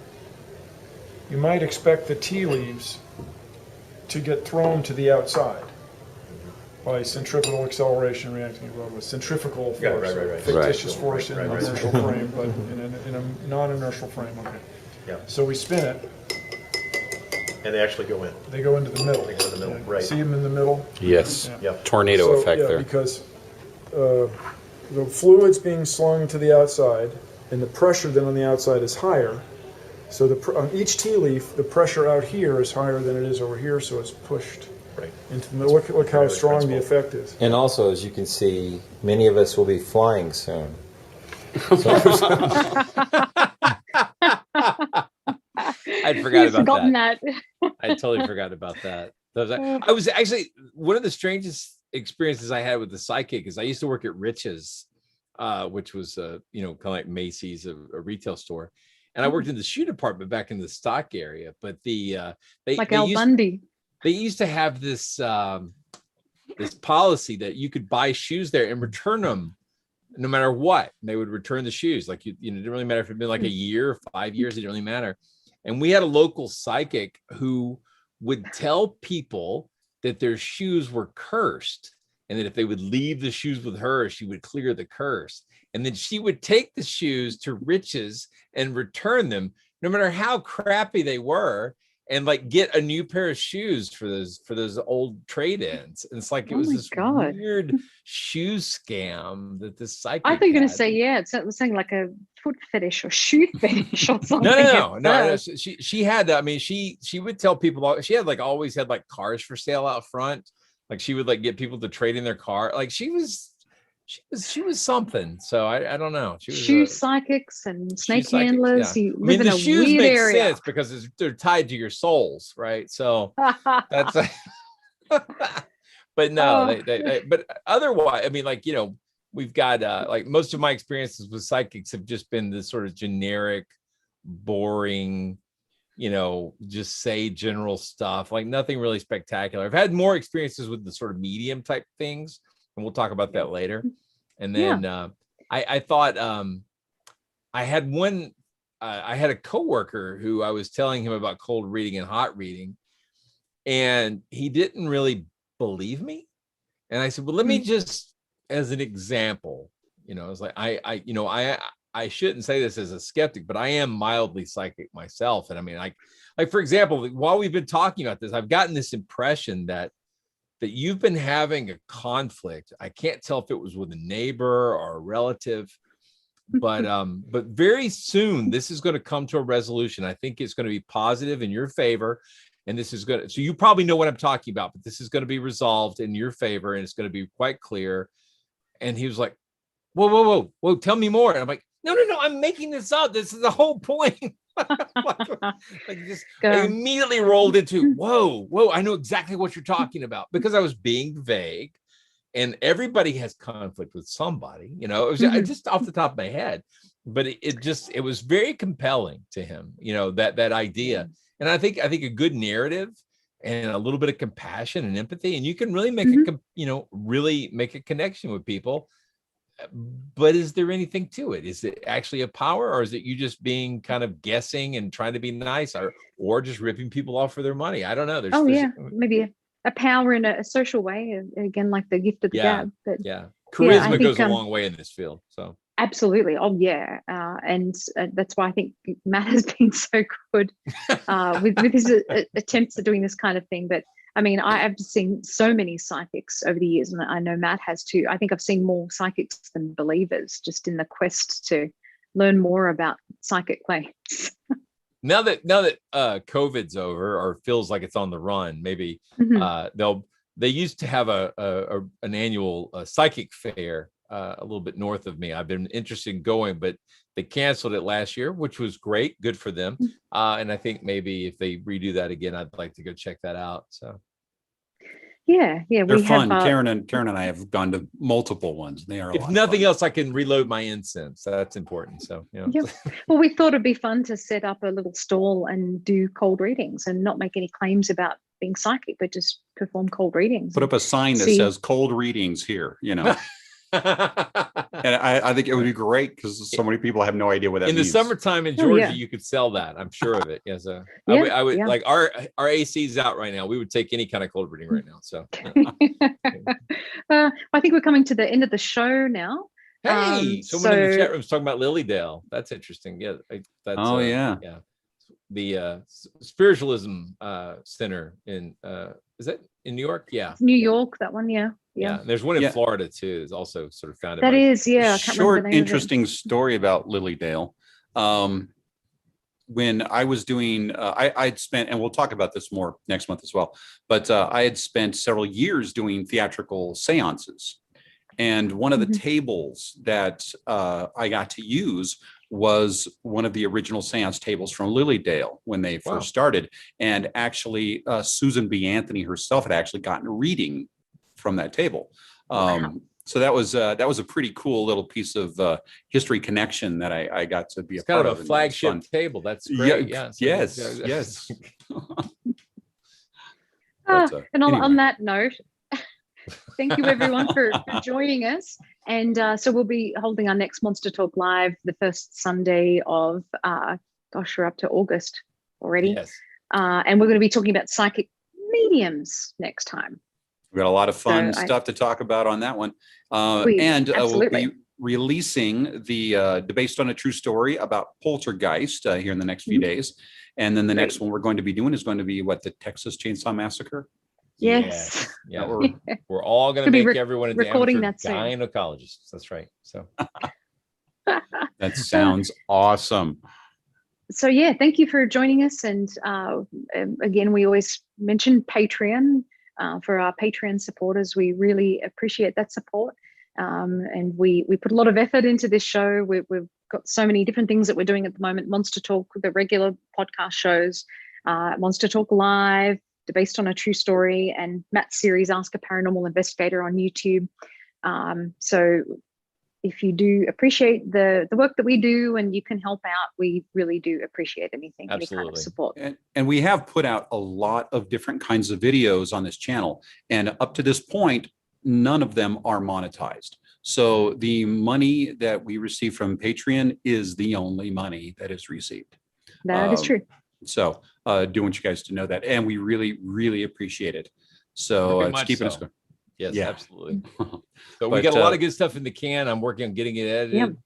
You might expect the tea leaves to get thrown to the outside by centripetal acceleration reacting with centrifugal force, fictitious force in an inertial frame, but in a non-inertial frame. Okay. Yeah. So we spin it. And they actually go in. They go into the middle. They go in the middle, right. See them in the middle? Yes. Yeah. Tornado effect there. Because the fluid's being slung to the outside, and the pressure then on the outside is higher. So on each tea leaf, the pressure out here is higher than it is over here, so it's pushed. Right. Into the middle. Look how strong the effect is. And also, as you can see, many of us will be flying soon. I'd forgotten that. I totally forgot about that. I was actually, one of the strangest experiences I had with the psychic is I used to work at Rich's, which was kind of like Macy's, a retail store. And I worked in the shoe department back in the stock area, but they Bundy. They used to have this this policy that you could buy shoes there and return them no matter what. And they would return the shoes. Like, it didn't really matter if it'd been like a year, 5 years, it didn't really matter. And we had a local psychic who would tell people that their shoes were cursed, and that if they would leave the shoes with her, she would clear the curse. And then she would take the shoes to Riches and return them, no matter how crappy they were, and like get a new pair of shoes for those old trade-ins. And it's like, it was this weird shoe scam that this psychic I thought you were going to had. say, it was saying like a foot fetish or shoe fetish or something. No. She had that. I mean, she would tell people, she had like always had like cars for sale out front. Like, she would like get people to trade in their car. Like, she was something. So I don't know. She was shoe psychics and snake psychics, handlers. yeah. You I mean, live in the a shoes weird make area. sense because they're tied to your souls, right? So that's but no, but otherwise, I mean, like, we've got like, most of my experiences with psychics have just been this sort of generic, boring, just say general stuff, like nothing really spectacular. I've had more experiences with the sort of medium type things, and we'll talk about that later. And then I thought I had a coworker who I was telling him about cold reading and hot reading, and he didn't really believe me. And I said, well, let me just, as an example, I was like, I shouldn't say this as a skeptic, but I am mildly psychic myself. And I mean, like for example, while we've been talking about this, I've gotten this impression that you've been having a conflict. I can't tell if it was with a neighbor or a relative, but very soon this is going to come to a resolution. I think it's going to be positive in your favor. And this is so you probably know what I'm talking about, but this is going to be resolved in your favor, and it's going to be quite clear. And he was like, whoa, tell me more. And I'm like, no, I'm making this up. This is the whole point. I immediately rolled into, whoa, I know exactly what you're talking about, because I was being vague, and everybody has conflict with somebody, it was just off the top of my head, but it was very compelling to him, that idea. And I think a good narrative and a little bit of compassion and empathy, and you can really make really make a connection with people. But is there anything to it? Is it actually a power, or is it you just being kind of guessing and trying to be nice, or just ripping people off for their money? I don't know. There's maybe a power in a social way, again, like the gift of the gab. But charisma goes a long way in this field. So absolutely. And that's why I think Matt has been so good with his attempts at doing this kind of thing. But I mean, I've seen so many psychics over the years, and I know Matt has too. I think I've seen more psychics than believers, just in the quest to learn more about psychic claims. Now that COVID's over, or feels like it's on the run, maybe they used to have an annual psychic fair a little bit north of me. I've been interested in going, but they canceled it last year, which was great. Good for them. And I think maybe if they redo that again, I'd like to go check that out. So they're fun. Karen and I have gone to multiple ones. They are. If nothing else, I can reload my incense. That's important. So Well, we thought it'd be fun to set up a little stall and do cold readings, and not make any claims about being psychic, but just perform cold readings. Put up a sign that says "cold readings" here. And I think it would be great, because so many people have no idea what that means. In the summertime in Georgia, you could sell that. I'm sure of it. Yes. I would like our AC is out right now. We would take any kind of cold reading right now. So I think we're coming to the end of the show now. Hey, someone in the chat room is talking about Lilydale. That's interesting. Yeah. Yeah. The Spiritualism Center in is that in New York? Yeah. New York, that one. Yeah. There's one in Florida too. It's also sort of founded. That is, I can't short, interesting story about Lilydale. When I was doing, I'd spent, and we'll talk about this more next month as well, but I had spent several years doing theatrical seances. And one of the tables that I got to use was one of the original seance tables from Lilydale when they first started. And actually, Susan B. Anthony herself had actually gotten a reading from that table. So that was a pretty cool little piece of history connection that I got to be It's a part kind of. of a and it was flagship fun. table. That's great. Yeah. So Yes. that's- Yes. Ah, But, and on anyway. that note, thank you everyone for joining us. And so we'll be holding our next Monster Talk Live the first Sunday of, gosh, we're up to August already. Yes. And we're going to be talking about psychic mediums next time. We've got a lot of fun So stuff to talk about on that one. We'll absolutely. be releasing the Based on a True Story about Poltergeist here in the next few days. And then the next one we're going to be doing is going to be the Texas Chainsaw Massacre. Yes. Yeah. We're- We're all going to Could be make everyone into recording amateur that soon. gynecologists. That's right. So That sounds awesome. So yeah, thank you for joining us. And again, we always mention Patreon for our Patreon supporters. We really appreciate that support. And we put a lot of effort into this show. We've got so many different things that we're doing at the moment. Monster Talk, the regular podcast shows, Monster Talk Live, Based on a True Story, and Matt's series, Ask a Paranormal Investigator on YouTube. So if you do appreciate the work that we do and you can help out, we really do appreciate anything, any kind of support. And we have put out a lot of different kinds of videos on this channel. And up to this point, none of them are monetized. So the money that we receive from Patreon is the only money that is received. That is true. So do want you guys to know that. And we really, really appreciate it. So Very it's much keeping so. us going. yes, Yeah. absolutely. So we got a lot of good stuff in the can. I'm working on getting it edited.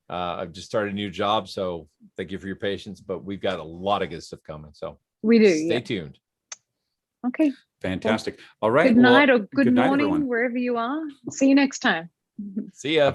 I've just started a new job, so thank you for your patience. But we've got a lot of good stuff coming. So We do. stay tuned. Okay. Fantastic. All right. Good night or good night, morning, everyone. wherever you are. See you next time. See ya.